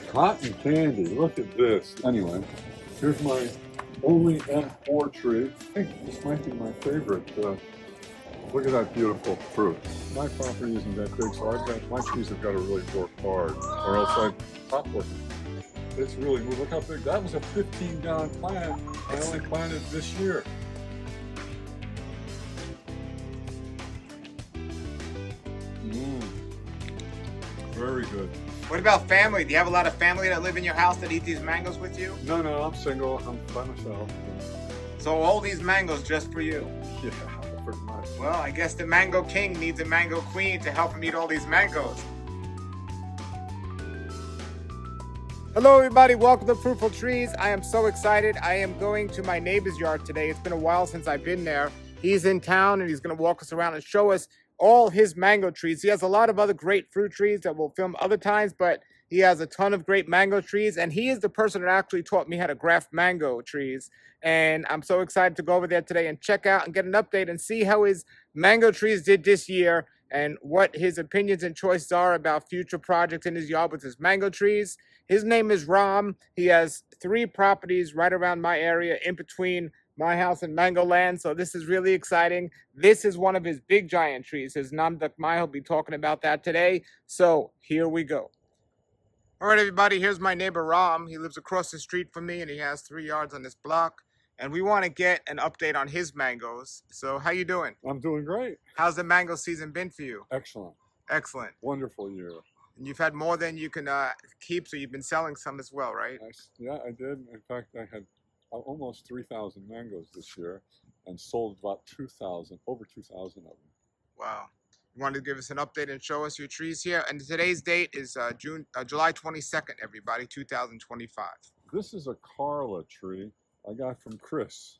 Cotton candy. Look at this. Anyway, here's my only M4 tree. I think this might be my favorite. Look at that beautiful fruit. My property isn't that big, so my trees have got to really work hard, or else I top work. It's really, look how big. That was a 15-gallon plant. I only planted this year. Very good. What about family? Do you have a lot of family that live in your house that eat these mangoes with you? No, I'm single. I'm by myself. So all these mangoes just for you? Yeah, pretty much. Well, I guess the mango king needs a mango queen to help him eat all these mangoes. Hello everybody, welcome to Fruitful Trees. I am so excited. I am going to my neighbor's yard today. It's been a while since I've been there. He's in town and he's going to walk us around and show us all his mango trees. He has a lot of other great fruit trees that we'll film other times, but he has a ton of great mango trees, and he is the person that actually taught me how to graft mango trees. And I'm so excited to go over there today and check out and get an update and see how his mango trees did this year and what his opinions and choices are about future projects in his yard with his mango trees. His name is Rahm. He has 3 properties right around my area in between my house and Mango Land, so this is really exciting. This is one of his big giant trees, his Namduk Mai. He'll be talking about that today, so here we go. All right, everybody, here's my neighbor Rahm. He lives across the street from me, and he has 3 yards on this block, and we want to get an update on his mangoes. So how you doing? I'm doing great. How's the mango season been for you? Excellent. Excellent. Wonderful year. And you've had more than you can keep, so you've been selling some as well, right? Yeah, I did. In fact, I had almost 3,000 mangoes this year and sold about over 2,000 of them. Wow. You wanted to give us an update and show us your trees here. And today's date is July 22nd, everybody, 2025. This is a Carla tree I got from Chris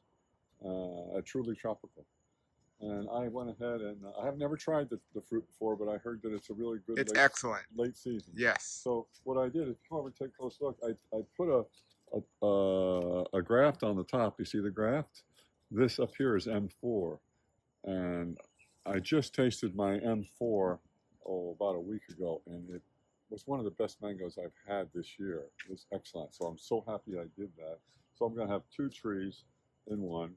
at Truly Tropical. And I went ahead and I have never tried the fruit before, but I heard that it's a really good excellent. Late season. Yes. So what I did, if you come over and take a close look, I put a graft on the top. You see the graft? This up here is M4. And I just tasted my M4 about a week ago, and it was one of the best mangoes I've had this year. It was excellent. So I'm so happy I did that. So I'm going to have 2 trees in one.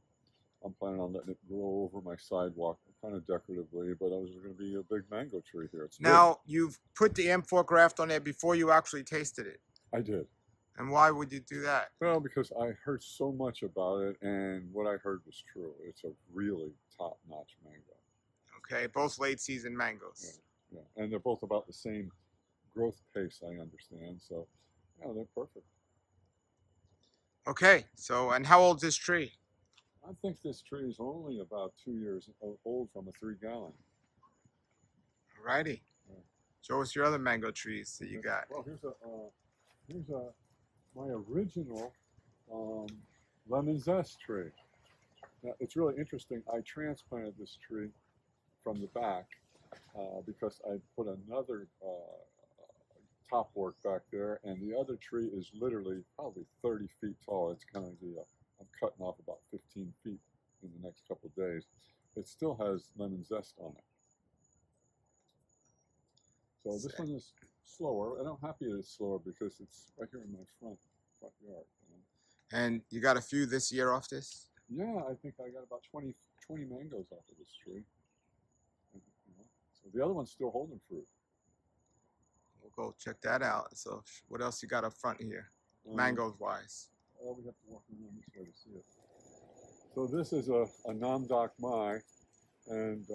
I'm planning on letting it grow over my sidewalk, kind of decoratively, but there's going to be a big mango tree here. Now, you've put the M4 graft on there before you actually tasted it. I did. And why would you do that? Well, because I heard so much about it, and what I heard was true. It's a really top-notch mango. Okay, both late-season mangoes. Yeah, and they're both about the same growth pace, I understand. So, yeah, they're perfect. Okay, so, and how old is this tree? I think this tree is only about 2 years old from a 3-gallon. Alrighty. Yeah. Show us your other mango trees that you got. Well, here's my original lemon zest tree. Now, it's really interesting. I transplanted this tree from the back because I put another top work back there, and the other tree is literally probably 30 feet tall. It's kind of I'm cutting off about 15 feet in the next couple of days. It still has lemon zest on it. So this one is slower, and I'm happy it's slower because it's right here in my front yard. And you got a few this year off this? Yeah, I think I got about 20 mangoes off of this tree. So the other one's still holding fruit. We'll go check that out. So what else you got up front here, mangoes wise? Well, we have to walk around this way to see it. So this is a Namduk Mai, and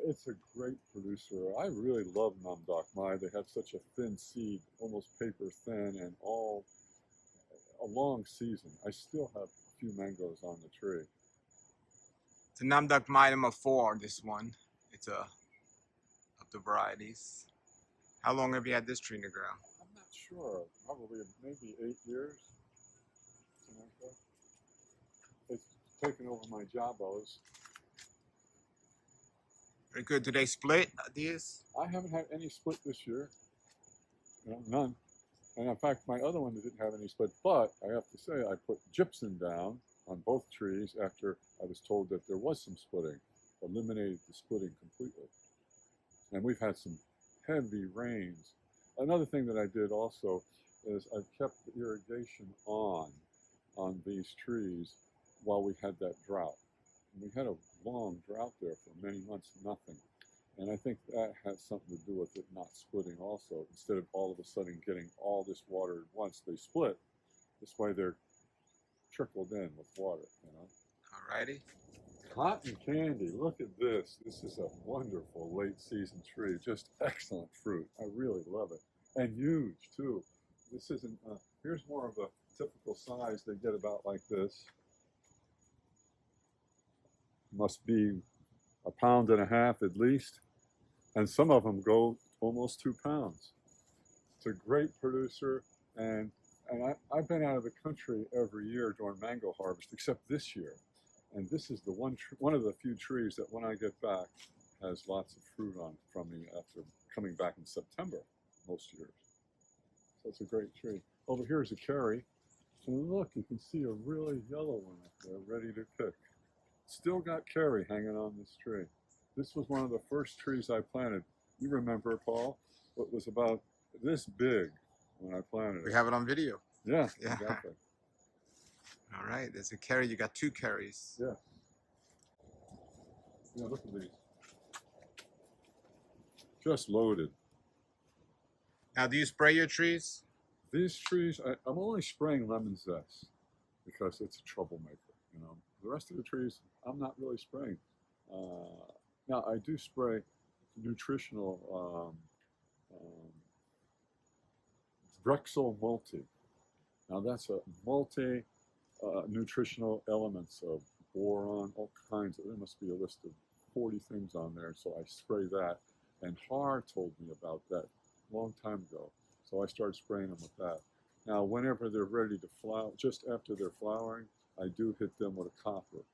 it's a great producer. I really love Namduk Mai. They have such a thin seed, almost paper thin, and a long season. I still have a few mangoes on the tree. It's a Namduk Mai number 4, this one. It's of the varieties. How long have you had this tree in the ground? I'm not sure. Probably maybe 8 years. Something like that. It's taken over my jabos. Very good. Do they split these? I haven't had any split this year. None. And in fact, my other one didn't have any split, but I have to say I put gypsum down on both trees after I was told that there was some splitting. Eliminated the splitting completely. And we've had some heavy rains. Another thing that I did also is I've kept the irrigation on these trees while we had that drought. And we had a long drought there for many months, nothing. And I think that has something to do with it not splitting also. Instead of all of a sudden getting all this water at once, they split. This way they're trickled in with water, you know. Alrighty. Cotton candy, look at this. This is a wonderful late season tree. Just excellent fruit. I really love it. And huge too. This isn't, here's more of a typical size. They get about like this. Must be 1.5 pounds at least. And some of them go almost 2 pounds. It's a great producer. And I've been out of the country every year during mango harvest, except this year. And this is the one of the few trees that when I get back has lots of fruit on it from me after coming back in September most years. So it's a great tree. Over here is a cherry. And look, you can see a really yellow one up there ready to pick. Still got cherry hanging on this tree. This was one of the first trees I planted. You remember, Paul? It was about this big when I planted it. We have it on video. Yeah, Yeah. exactly. All right, there's a carry. You got 2 carries. Yeah. Yeah, look at these. Just loaded. Now, do you spray your trees? These trees, I'm only spraying lemon zest because it's a troublemaker, you know. The rest of the trees, I'm not really spraying. Now, I do spray nutritional Drexel multi. Now, that's a multi nutritional elements of boron, all kinds of, there must be a list of 40 things on there, so I spray that. And Har told me about that a long time ago, so I started spraying them with that. Now, whenever they're ready to flower, just after they're flowering, I do hit them with a copper,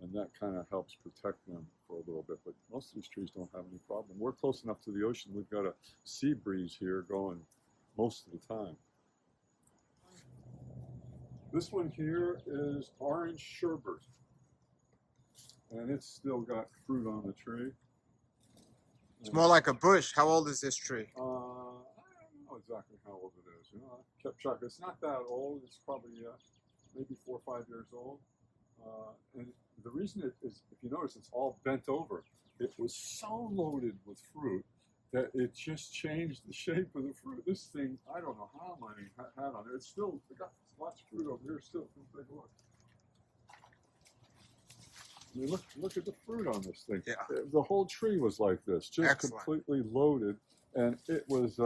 and that kind of helps protect them for a little bit, but most of these trees don't have any problem. We're close enough to the ocean, we've got a sea breeze here going most of the time. This one here is orange sherbet, and it's still got fruit on the tree. It's more like a bush. How old is this tree? I don't know exactly how old it is. You know, I kept track. It's not that old. It's probably maybe 4 or 5 years old. And the reason it is, if you notice, it's all bent over. It was so loaded with fruit that it just changed the shape of the fruit. This thing, I don't know how many had on it. It's still got lots of fruit over here still. Take a look. I mean, look at the fruit on this thing. Yeah. The whole tree was like this, just Excellent. completely loaded, and it was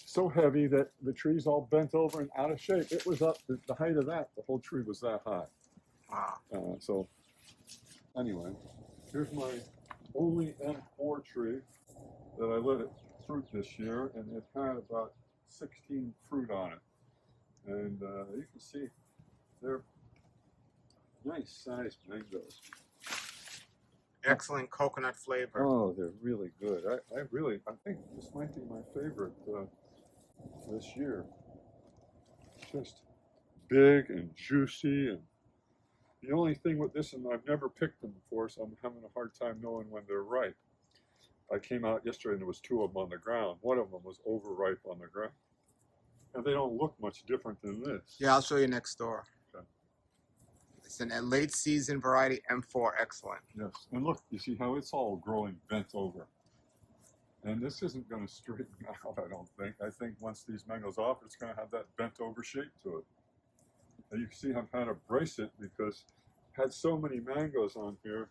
so heavy that the tree's all bent over and out of shape. It was up the height of that. The whole tree was that high. Wow. So anyway, here's my only M4 tree that I let it fruit this year, and it had about 16 fruit on it. And you can see they're nice sized mangoes. Excellent coconut flavor. Oh, they're really good. I think this might be my favorite this year. Just big and juicy, and the only thing with this, and I've never picked them before, so I'm having a hard time knowing when they're ripe. I came out yesterday and there was 2 of them on the ground. One of them was overripe on the ground. And they don't look much different than this. Yeah, I'll show you next door. Okay. It's a late season variety M4, excellent. Yes, and look, you see how it's all growing bent over. And this isn't going to straighten out, I don't think. I think once these mangoes off, it's going to have that bent over shape to it. And you can see I'm trying to brace it because I had so many mangoes on here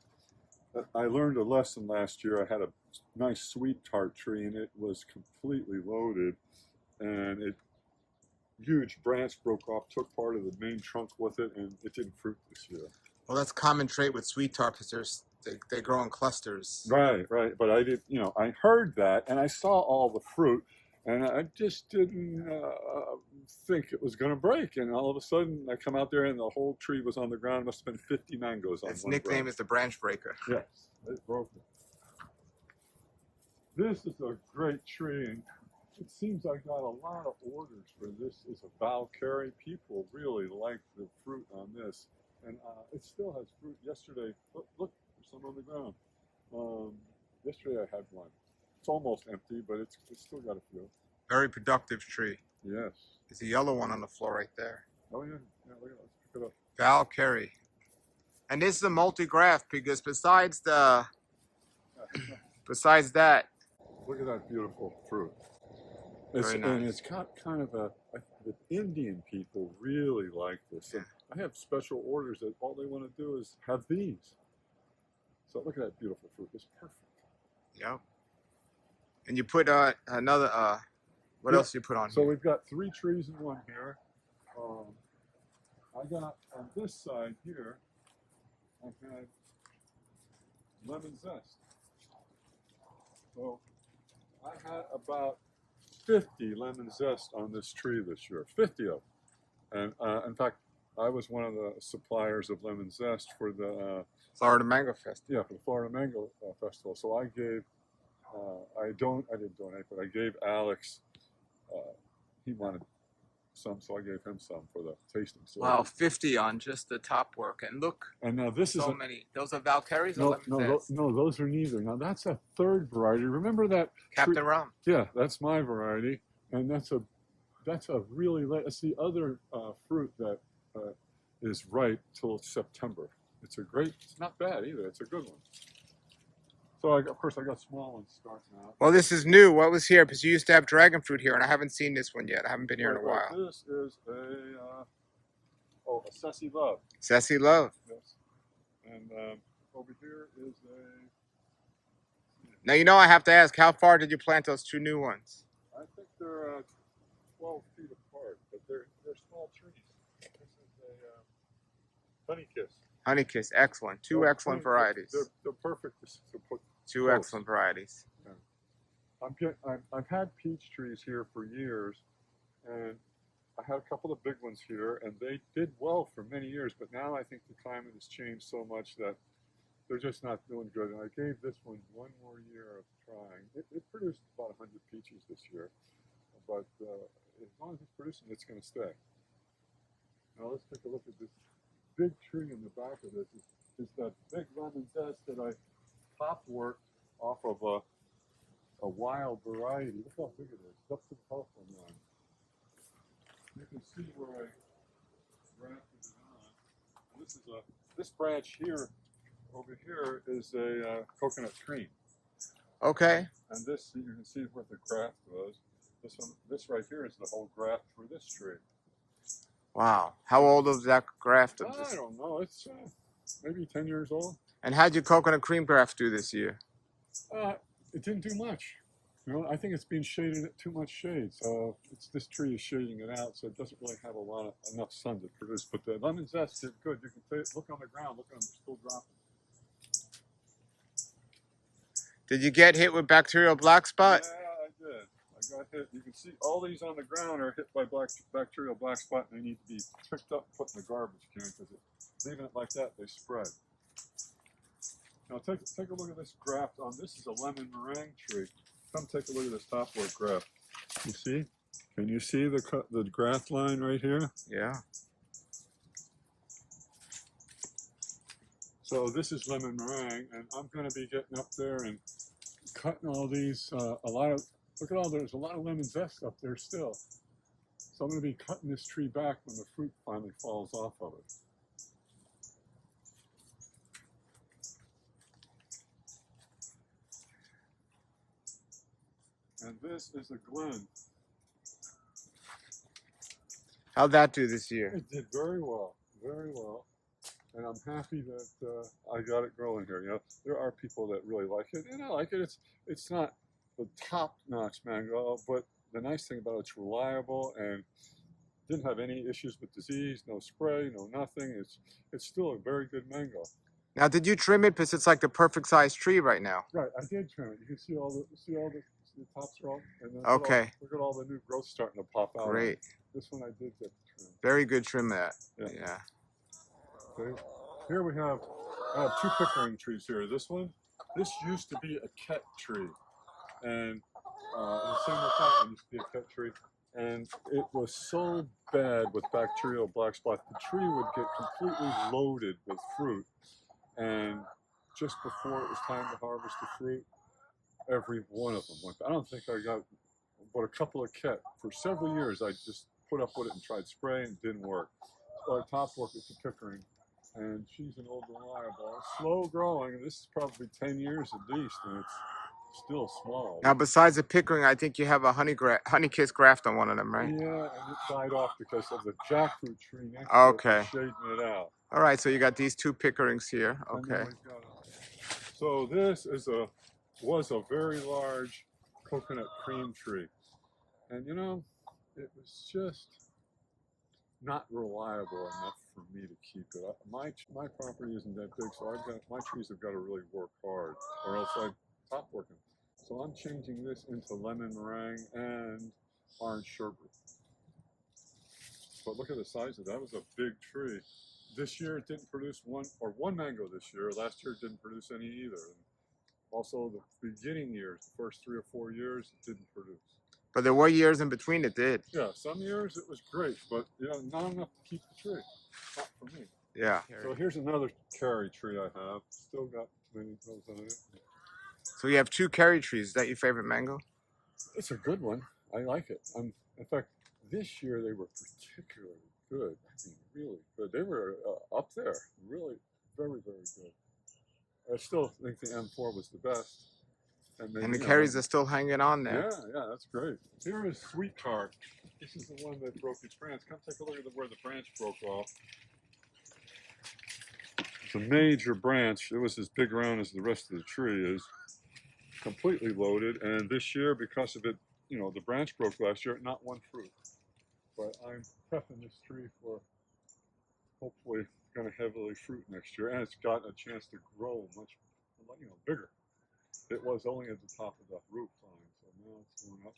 that I learned a lesson last year. I had a nice sweet tart tree and it was completely loaded, and it huge branch broke off, took part of the main trunk with it, and it didn't fruit this year. Well, that's a common trait with sweet tart because they grow in clusters. Right. But I did, I heard that and I saw all the fruit, and I just didn't think it was going to break. And all of a sudden, I come out there and the whole tree was on the ground. It must have been 50 mangoes on Its one nickname branch. is the branch breaker. Yes, it broke it. This is a great tree, and it seems I got a lot of orders for this as a bough carry. People really like the fruit on this, and it still has fruit. Yesterday, look, there's some on the ground. Yesterday I had one. It's almost empty, but it's still got a few. Very productive tree. Yes. There's a yellow one on the floor right there. Oh, yeah. Yeah, look at that. Let's pick it up. Valkyrie. And this is a multi-graft because besides that, Look at that beautiful fruit. Very nice. And it's got kind of the Indian people really like this. And I have special orders that all they want to do is have these. So look at that beautiful fruit. It's perfect. Yep. And you put another, what else you put on So here? we've got 3 trees in one here. I got on this side here, I've had lemon zest. So I had about 50 lemon zest on this tree this year, 50 of them. And in fact, I was one of the suppliers of lemon zest for the Florida Mango Fest. yeah, for the Florida Mango Festival. So I gave, I didn't donate, but I gave Alex. He wanted some, so I gave him some for the tasting. So Wow, 50 on just the top work. And look, and now this is so many. Those are Valkyries or lemon zest? no, those are neither. Now that's a third variety. Remember that Captain tree? Rahm. Yeah, that's my variety, and that's a really late. It's the other fruit that is ripe till September. It's not bad either. It's a good one. So of course I got small ones starting out. Well, this is new. What was here? Because you used to have dragon fruit here, and I haven't seen this one yet. I haven't been here in a while. This is a Sassy Love. Sassy Love. Yes. And over here is a. Now, you know, I have to ask, how far did you plant those 2 new ones? I think they're 12 feet apart, but they're small trees. This is a Honeykiss. Honeykiss, excellent. 2 excellent varieties. They're perfect to put. 2 close. excellent varieties. Yeah. I've had peach trees here for years, and I had a couple of big ones here, and they did well for many years. But now I think the climate has changed so much that they're just not doing good. And I gave this one more year of trying. It produced about 100 peaches this year, but as long as it's producing, it's going to stay. Now let's take a look at this big tree in the back of this. Is that big lemon zest that I top worked off of a wild variety. Look how big it is. It's up to the telephone line. You can see where I grafted it on. This branch here, over here, is a coconut cream. Okay. And this, you can see what the graft was. This right here is the whole graft for this tree. Wow. How old is that graft? I don't know. It's maybe 10 years old. And how'd your coconut cream graft do this year? It didn't do much. You know, I think it's being shaded at too much shade. So this tree is shading it out, so it doesn't really have enough sun to produce. But the lemon zest did good. You can look on the ground. Look, I'm still dropping. Did you get hit with bacterial black spot? Yeah, I did. I got hit. You can see all these on the ground are hit by bacterial black spot, and they need to be picked up and put in the garbage can because leaving it like that, they spread. Now take a look at this graft on. This is a lemon meringue tree. Come take a look at this topwork graft. You see? Can you see the graft line right here? Yeah. So this is lemon meringue, and I'm going to be getting up there and cutting all these. Look at all there's a lot of lemon zest up there still. So I'm going to be cutting this tree back when the fruit finally falls off of it. And this is a Glen. How'd that do this year? It did very well, and I'm happy that I got it growing here. You know, there are people that really like it, and I like it. It's not the top-notch mango, but the nice thing about it's reliable and didn't have any issues with disease, no spray, no nothing. It's still a very good mango. Now, did you trim it because it's like the perfect size tree right now? Right, I did trim it. You can see all the tops are all. And then Okay. Look at all the new growth starting to pop out. Great. This one I did get trimmed. Very good trim that. Yeah. Okay. Here I have 2 pickering trees here. This used to be a ket tree, and the same with that one used to be a ket tree, and it was so bad with bacterial black spot. The tree would get completely loaded with fruit, and just before it was time to harvest the fruit, every one of them went. I don't think I got but a couple of ket. For several years, I just put up with it and tried spraying. It didn't work. So I top work with the Pickering, and she's an old reliable. It's slow growing. This is probably 10 years at least, and it's still small. Now, besides the Pickering, I think you have a honey-kiss graft on one of them, right? Yeah, and it died off because of the jackfruit tree next to Okay. it shading it out. All right, so you got these two Pickerings here. And then Okay. we've got so this was a very large coconut cream tree, and you know, it was just not reliable enough for me to keep it. My property isn't that big, so my trees have got to really work hard, or else I top work them. So I'm changing this into lemon meringue and orange sherbet. But look at the size of that. That was a big tree. This year it didn't produce one mango this year. Last year it didn't produce any either. And also the beginning years, the first 3 or 4 years, it didn't produce. But there were years in between it did. Yeah, some years it was great, but you know, not enough to keep the tree. Not for me. Yeah. So here's another cherry tree I have. Still got many of those on it. So you have two cherry trees. Is that your favorite mango? It's a good one. I like it. In fact, this year they were particularly good. I mean, really good. They were up there. Really, very, very good. I still think the M4 was the best. And the cherries are still hanging on there. Yeah, that's great. Here is sweet tart. This is the one that broke its branch. Come take a look at where the branch broke off. It's a major branch. It was as big around as the rest of the tree is. Completely loaded. And this year, because of it, you know, the branch broke last year, not one fruit. But I'm prepping this tree for hopefully going to heavily fruit next year. And it's got a chance to grow much, you know, bigger. It was only at the top of the roof line, so now it's going up.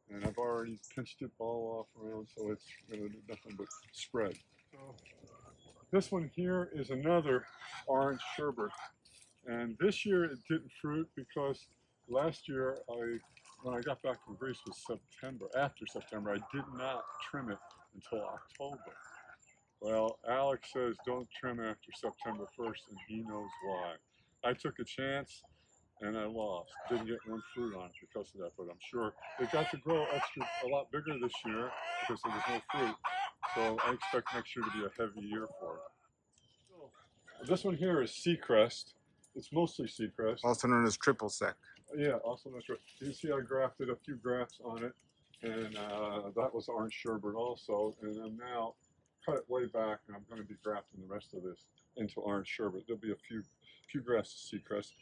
And I've already pinched it all off around, so it's going to do nothing but spread. So this one here is another orange sherbet. And this year it didn't fruit because last year when I got back from Greece was September. After September, I did not trim it until October. Well, Alex says don't trim after September 1st, and he knows why. I took a chance. And I lost. Didn't get one fruit on it because of that, but I'm sure it got to grow a lot bigger this year because there was no fruit. So I expect next year to be a heavy year for it. This one here is Seacrest. It's mostly Seacrest. Also known as triple sec. Yeah, also known as. You can see I grafted a few grafts on it, and that was orange sherbet also. And I'm now cut it way back, and I'm going to be grafting the rest of this into orange sherbet. There'll be a few grafts of Seacrest.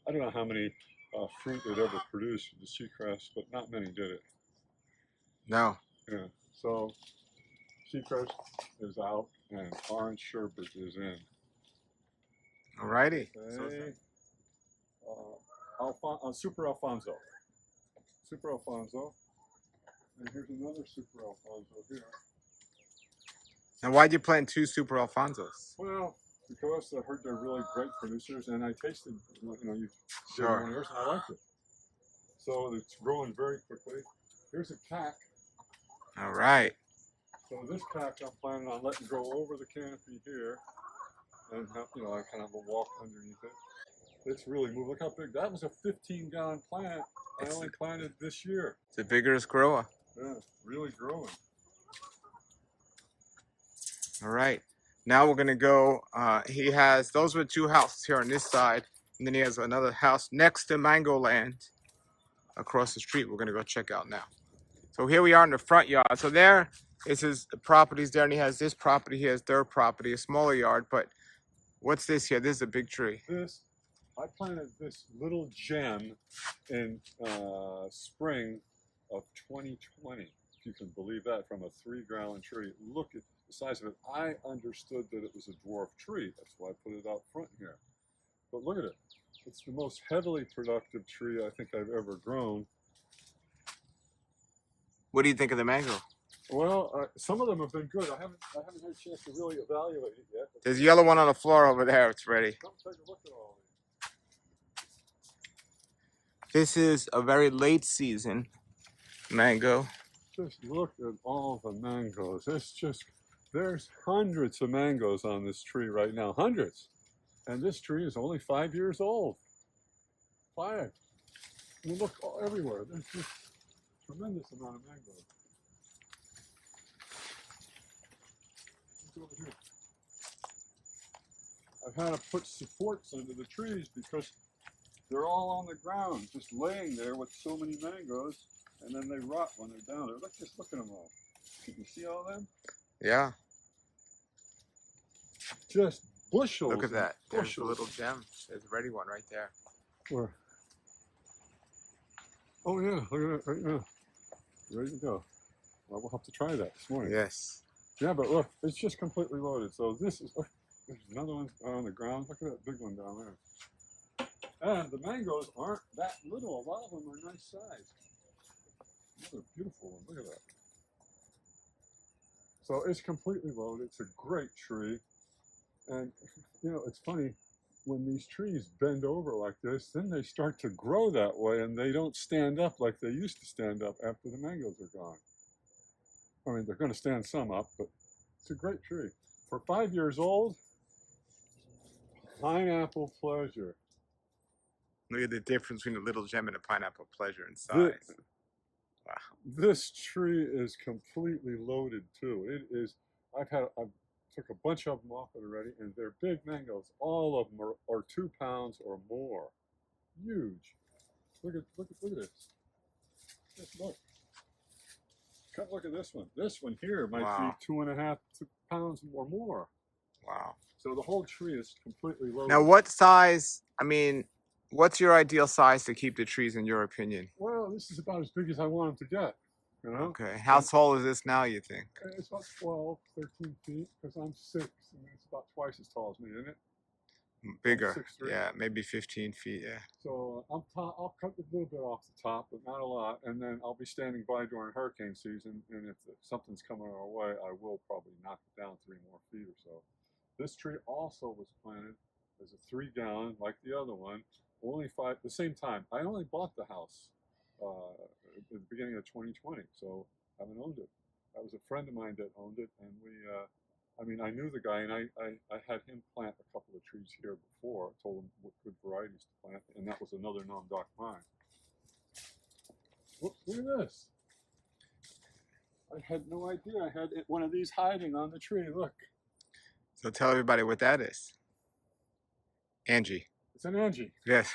I don't know how many fruit it ever produced with the Seacrest, but not many did it. No. Yeah. So Seacrest is out and orange sherbet is in. Alrighty. Okay. Super Alfonso. Super Alfonso. And here's another Super Alfonso here. And why'd you plant two Super Alfonsos? Well, because I heard they're really great producers, and I tasted, you know, you did Sure. one of yours, and I liked it. So it's growing very quickly. Here's a cack. All right. So this cack I'm planning on letting grow over the canopy here, and have, you know, I kind of have a walk underneath it. It's really moved. Look how big. That was a 15-gallon plant. I only planted this year. It's a vigorous grower. Yeah, really growing. All right. Now we're gonna go. He has those were two houses here on this side, and then he has another house next to Mango Land, across the street. We're gonna go check out now. So here we are in the front yard. So there is his properties there, and he has this property. He has their property, a smaller yard. But what's this here? This is a big tree. I planted this little gem in spring of 2020, if you can believe that, from a 3-gallon tree. Look at the size of it. I understood that it was a dwarf tree. That's why I put it out front here. But look at it. It's the most heavily productive tree I think I've ever grown. What do you think of the mango? Well, some of them have been good. I haven't had a chance to really evaluate it yet. There's a yellow one on the floor over there. It's ready. Come take a look at all these. This is a very late season mango. Just look at all the mangoes. There's hundreds of mangoes on this tree right now. Hundreds. And this tree is only 5 years old. 5. You look everywhere. There's just tremendous amount of mangoes. Look over here. I've had to put supports under the trees because they're all on the ground, just laying there with so many mangoes, and then they rot when they're down there. Just look at them all. Can you see all of them? Yeah. Just bushels. Look at that. There's a bushels. little gem. There's a ready one right there. Where? Oh yeah, look at that right now. Ready to go. Well, we'll have to try that this morning. Yes. Yeah, but look, it's just completely loaded. So this is, there's another one on the ground. Look at that big one down there. And the mangoes aren't that little. A lot of them are nice size. Another beautiful one. Look at that. So it's completely loaded. It's a great tree. And, you know, it's funny. When these trees bend over like this, then they start to grow that way, and they don't stand up like they used to stand up after the mangoes are gone. I mean, they're going to stand some up, but it's a great tree. For 5 years old, pineapple pleasure. Look at the difference between a little gem and a pineapple pleasure in size. Wow. This tree is completely loaded too. It is. I've took a bunch of them off it already, and they're big mangoes. All of them are 2 pounds or more. Huge. Look at this. Just look. Come look at this one. This one here might be 2.5 pounds or more. Wow. So the whole tree is completely loaded. Now, what size? I mean, what's your ideal size to keep the trees, in your opinion? Well, this is about as big as I want them to get. You know? Okay. How tall is this now, you think? It's about 12, 13 feet, because I'm 6, and it's about twice as tall as me, isn't it? Bigger. 6'3". Yeah, maybe 15 feet, yeah. So I'll cut a little bit off the top, but not a lot, and then I'll be standing by during hurricane season, and if something's coming our way, I will probably knock it down 3 more feet or so. This tree also was planted as a 3-gallon, like the other one, only 5, the same time. I only bought the house at the beginning of 2020, so I haven't owned it. That was a friend of mine that owned it, and I knew the guy, and I had him plant a couple of trees here before. I told him what good varieties to plant, and that was another non-doc mine. Look at this. I had no idea I had one of these hiding on the tree. Look. So tell everybody what that is. Angie. It's an Angie. Yes.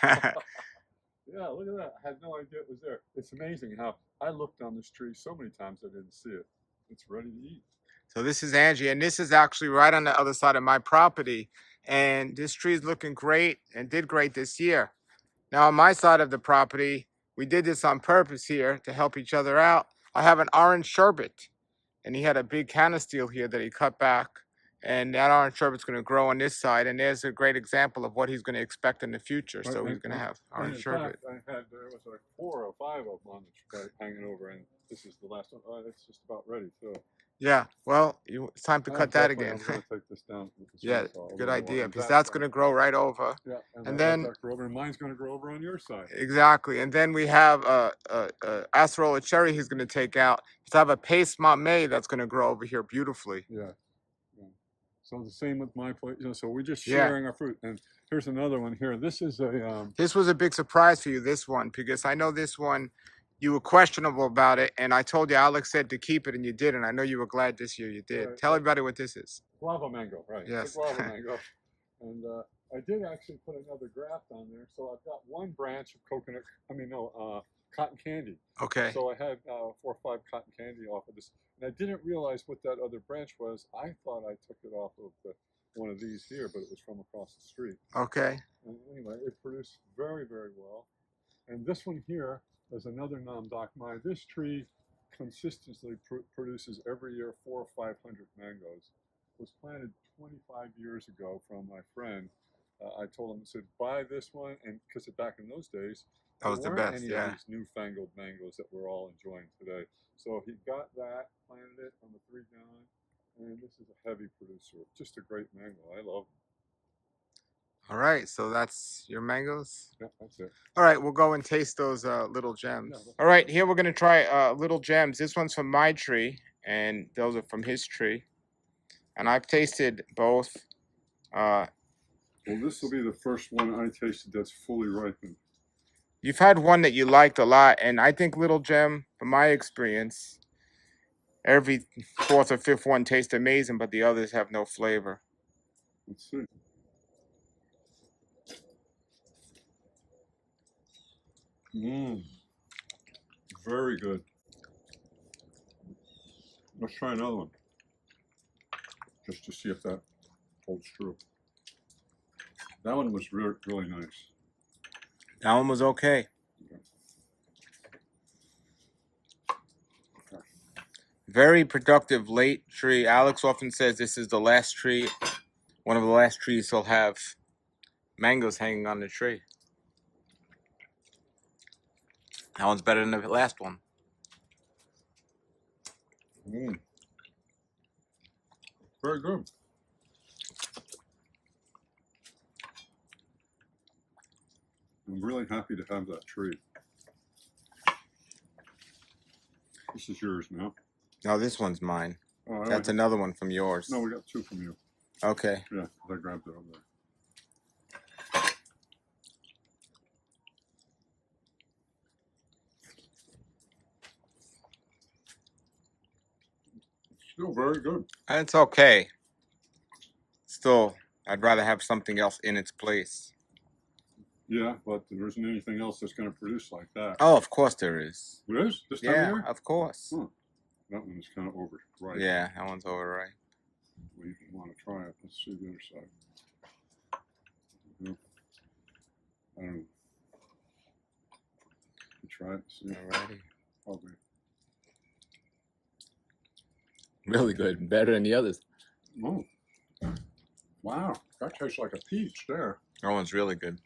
Yeah, look at that. I had no idea it was there. It's amazing how I looked on this tree so many times I didn't see it. It's ready to eat. So this is Angie, and this is actually right on the other side of my property. And this tree is looking great and did great this year. Now on my side of the property, we did this on purpose here to help each other out. I have an orange sherbet, and he had a big canisteel here that he cut back. And that orange sherbet's going to grow on this side, and there's a great example of what he's going to expect in the future. So he's going to have orange sherbet. There was like 4 or 5 of them on the tree hanging over, and this is the last one. Oh, it's just about ready. So. Yeah, well, it's time to cut that again. I'm going to take this down with the Yeah, chainsaw. good idea, because that's going to grow right over. Yeah, and then mine's going to grow over on your side. Exactly, and then we have a acerola cherry he's going to take out. He's have a paste mamey that's going to grow over here beautifully. Yeah. So the same with my place. So we're just sharing our fruit. And here's another one here. This is a. This was a big surprise for you, this one, because I know this one, you were questionable about it, and I told you Alex said to keep it, and you did, and I know you were glad this year you did. Tell everybody what this is. Guava mango, right? Yes. It's a guava mango. And I did actually put another graft on there, so I've got one branch of cotton candy. Okay. So I had 4 or 5 cotton candy off of this. And I didn't realize what that other branch was. I thought I took it off of one of these here, but it was from across the street. Okay. And anyway, it produced very, very well. And this one here is another non-doc mine. This tree consistently produces every year 400 or 500 mangoes. It was planted 25 years ago from my friend. I told him, I said, buy this one, and because back in those days, that was the best, any of these newfangled mangoes that we're all enjoying today. So he got that, planted it on the 3-gallon, and this is a heavy producer. Just a great mango. I love them. All right, so that's your mangoes? Yeah, that's it. All right, we'll go and taste those little gems. Yeah, all right, here we're going to try little gems. This one's from my tree, and those are from his tree. And I've tasted both. Well, this will be the first one I tasted that's fully ripened. You've had one that you liked a lot, and I think Little Gem, from my experience, every fourth or fifth one tastes amazing, but the others have no flavor. Let's see. Mmm. Very good. Let's try another one. Just to see if that holds true. That one was really nice. That one was okay. Very productive late tree. Alex often says this is the last tree, one of the last trees he'll have mangoes hanging on the tree. That one's better than the last one. Mm. Very good. I'm really happy to have that tree. This is yours now. No, this one's mine. Oh, That's another one from yours. No, we got two from you. Okay. Yeah, I grabbed it over there. Still very good. It's okay. Still, I'd rather have something else in its place. Yeah, but there isn't anything else that's going to produce like that. Oh, of course there is. There is? This time of Yeah, year? of course. Huh. That one is kind of overripe. Yeah, that one's overripe. We want to try it. Let's see the other side. I don't know. You try it. See. Alrighty. Probably. Really good. Better than the others. Oh. Wow. That tastes like a peach there. That one's really good.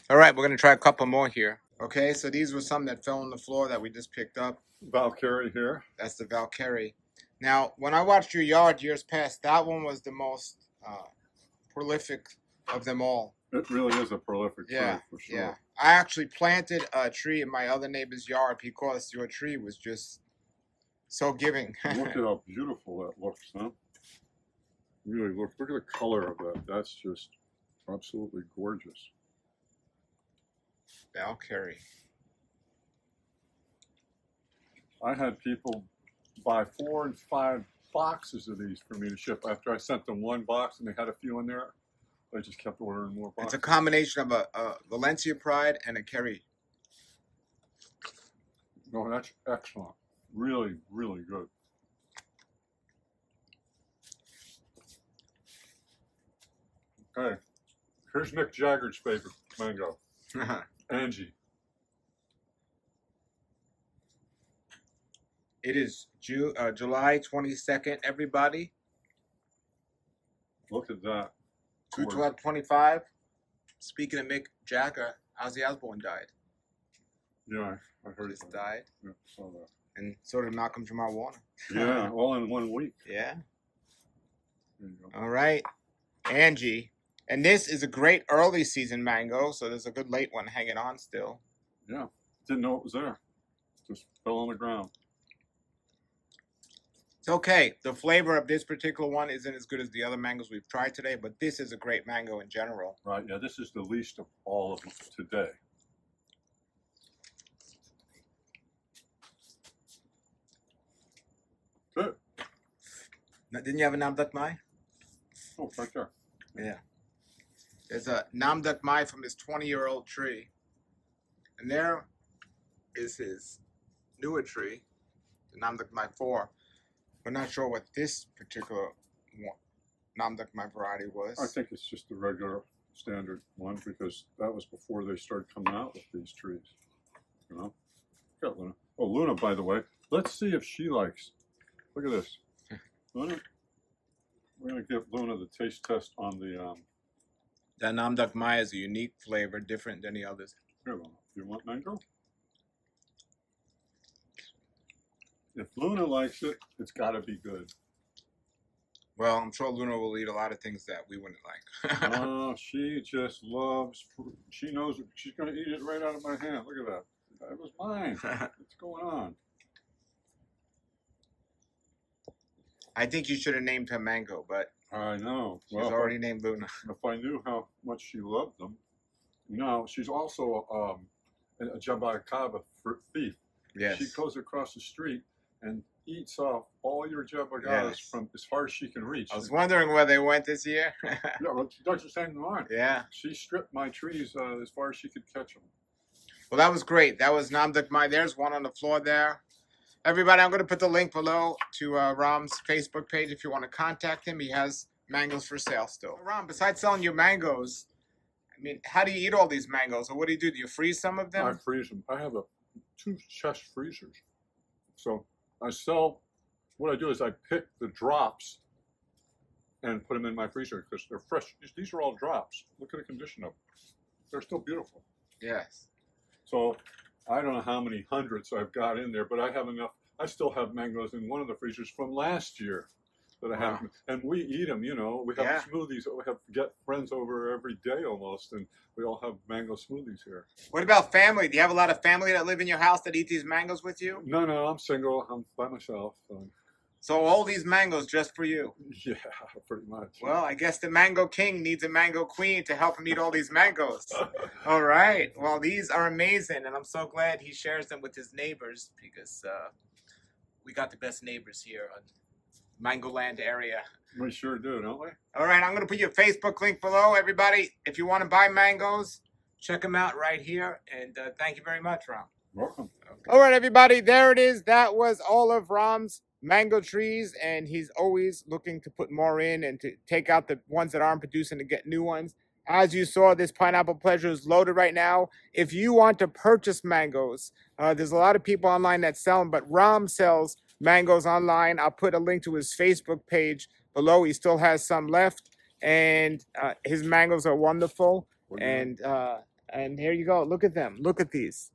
All right, we're going to try a couple more here. Okay, so these were some that fell on the floor that we just picked up. Valkyrie here. That's the Valkyrie. Now, when I watched your yard years past, that one was the most prolific of them all. It really is a prolific tree, for sure. Yeah. I actually planted a tree in my other neighbor's yard because your tree was just so giving. Look at how beautiful that looks, huh? Really, look at the color of that. That's just absolutely gorgeous. Valkyrie. I had people buy 4 and 5 boxes of these for me to ship. After I sent them one box and they had a few in there, they just kept ordering more boxes. It's a combination of a Valencia Pride and a Kerry. No, that's excellent. Really, really good. Okay, here's Mick Jagger's favorite mango, Angie. It is July 22nd, everybody. Look at that. 2/12/25. Speaking of Mick Jagger, Ozzy Osbourne died. Yeah, I heard Just that. died. Yeah, saw that. And so did Malcolm Jamal Warner. Yeah, all in 1 week. Yeah. There you go. All right. Angie. And this is a great early season mango, so there's a good late one hanging on still. Yeah, didn't know it was there. Just fell on the ground. It's okay. The flavor of this particular one isn't as good as the other mangoes we've tried today, but this is a great mango in general. Right, yeah, this is the least of all of them today. Good. Now, didn't you have a Nam Duck Mai? Oh, right there. Yeah. There's a Nam Duck Mai from his 20-year-old tree. And there is his newer tree, the Nam Duck Mai 4. We're not sure what this particular one, Nam Duck Mai variety was. I think it's just the regular standard one because that was before they started coming out with these trees. You know? Got Luna. Oh, Luna, by the way. Let's see if she likes. Look at this. Luna. We're going to give Luna the taste test on the. That Nam Duck Mai is a unique flavor, different than the others. Here, Luna. Do you want mango? If Luna likes it, it's got to be good. Well, I'm sure Luna will eat a lot of things that we wouldn't like. Oh, she just loves fruit. She knows it. She's going to eat it right out of my hand. Look at that. That was mine. What's going on? I think you should have named her Mango, but I know. she's Well, already named Luna. if I knew how much she loved them. No, she's also a jambalaya thief. Yes. She goes across the street and eats off all your jambalaya from as far as she can reach. I was wondering where they went this year. Yeah, well, she does the same to mine. Yeah. She stripped my trees as far as she could catch them. Well, that was great. That was Namdak Mai. There's one on the floor there. Everybody, I'm going to put the link below to Rahm's Facebook page if you want to contact him. He has mangoes for sale still. Rahm, besides selling your mangoes, I mean, how do you eat all these mangoes? Or what do you do? Do you freeze some of them? I freeze them. I have 2 chest freezers. So I sell, what I do is I pick the drops and put them in my freezer because they're fresh. These are all drops. Look at the condition of them. They're still beautiful. Yes. So I don't know how many hundreds I've got in there, but I have enough. I still have mangoes in one of the freezers from last year that I have, and we eat them. You know, we have smoothies. We get friends over every day almost, and we all have mango smoothies here. What about family? Do you have a lot of family that live in your house that eat these mangoes with you? No, I'm single. I'm by myself. So all these mangoes just for you? Yeah, pretty much. Well, I guess the mango king needs a mango queen to help him eat all these mangoes. All right. Well, these are amazing, and I'm so glad he shares them with his neighbors because we got the best neighbors here on Mangoland area. We sure do, don't we? All right. I'm going to put your Facebook link below, everybody. If you want to buy mangoes, check them out right here. And thank you very much, Rahm. Welcome. Okay. All right, everybody. There it is. That was all of Rahm's mango trees, and he's always looking to put more in and to take out the ones that aren't producing to get new ones. As you saw, this Pineapple Pleasure is loaded right now. If you want to purchase mangoes, there's a lot of people online that sell them, but Rahm sells mangoes online. I'll put a link to his Facebook page below. He still has some left, and his mangoes are wonderful. And here you go. Look at them. Look at these.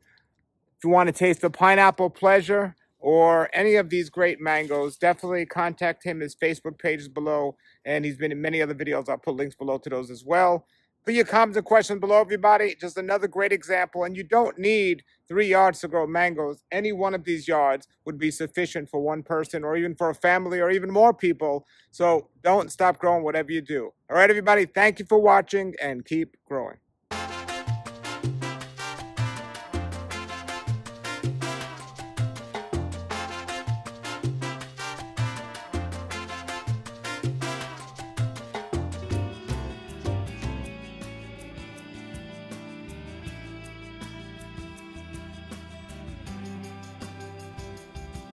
If you want to taste the Pineapple Pleasure or any of these great mangoes, definitely contact him. His Facebook page is below, and he's been in many other videos. I'll put links below to those as well. Put your comments and questions below, everybody. Just another great example. And you don't need 3 yards to grow mangoes. Any one of these yards would be sufficient for one person or even for a family or even more people. So don't stop growing whatever you do. All right, everybody. Thank you for watching and keep growing.